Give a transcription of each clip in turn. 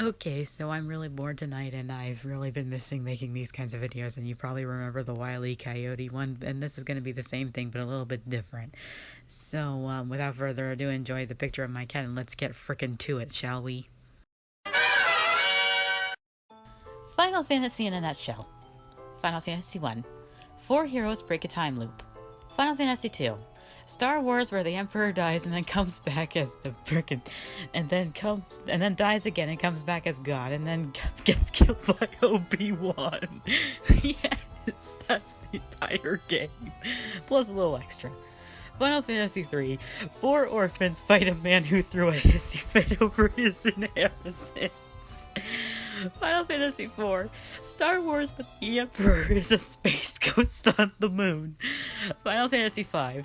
Okay, so I'm really bored tonight, and I've really been missing making these kinds of videos, and you probably remember the Wile E. Coyote one, and this is going to be the same thing, but a little bit different. So, without further ado, enjoy the picture of my cat, and let's get frickin' to it, shall we? Final Fantasy in a nutshell. Final Fantasy 1. 4 heroes break a time loop. Final Fantasy 2. Star Wars where the Emperor dies and then comes back as the frickin' and then dies again and comes back as God and then gets killed by Obi-Wan. Yes, that's the entire game. Plus a little extra. Final Fantasy 3. 4 orphans fight a man who threw a hissy fit over his inheritance. Final Fantasy IV. Star Wars, but the Emperor is a space ghost on the moon. Final Fantasy V.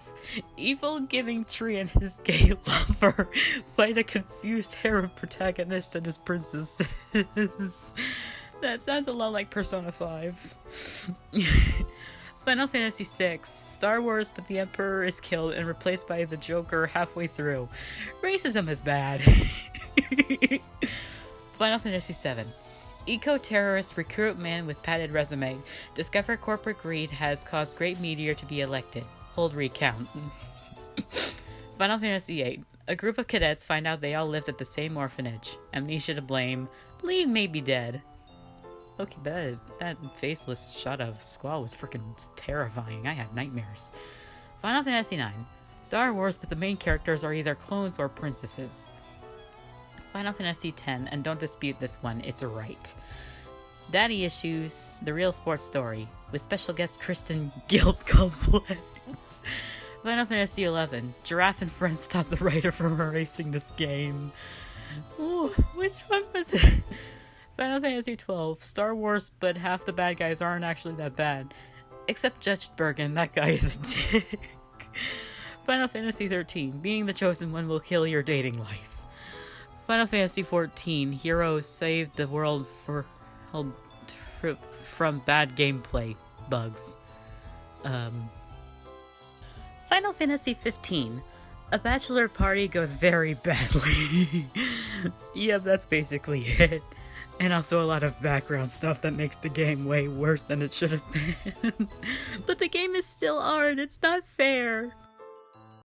Evil Giving Tree and his gay lover fight a confused harem protagonist and his princesses. That sounds a lot like Persona 5. Final Fantasy VI. Star Wars, but the Emperor is killed and replaced by the Joker halfway through. Racism is bad. Final Fantasy VII. Eco-terrorist recruit man with padded resume. Discover corporate greed has caused great meteor to be elected. Hold recount. Final Fantasy VIII. A group of cadets find out they all lived at the same orphanage. Amnesia to blame. Lead may be dead. Okay, that faceless shot of Squall was freaking terrifying. I had nightmares. Final Fantasy IX. Star Wars, but the main characters are either clones or princesses. Final Fantasy X, and don't dispute this one, it's right. Daddy Issues, the real sports story, with special guest Kristen Guild Complex. Final Fantasy XI, Giraffe and friends stop the writer from erasing this game. Ooh, which one was it? Final Fantasy XII, Star Wars, but half the bad guys aren't actually that bad. Except Judge Bergen, that guy is a dick. Final Fantasy XIII, being the chosen one will kill your dating life. Final Fantasy XIV, heroes save the world from bad gameplay bugs. Final Fantasy XV, a bachelor party goes very badly. Yep, that's basically it. And also a lot of background stuff that makes the game way worse than it should have been. But the game is still art, it's not fair.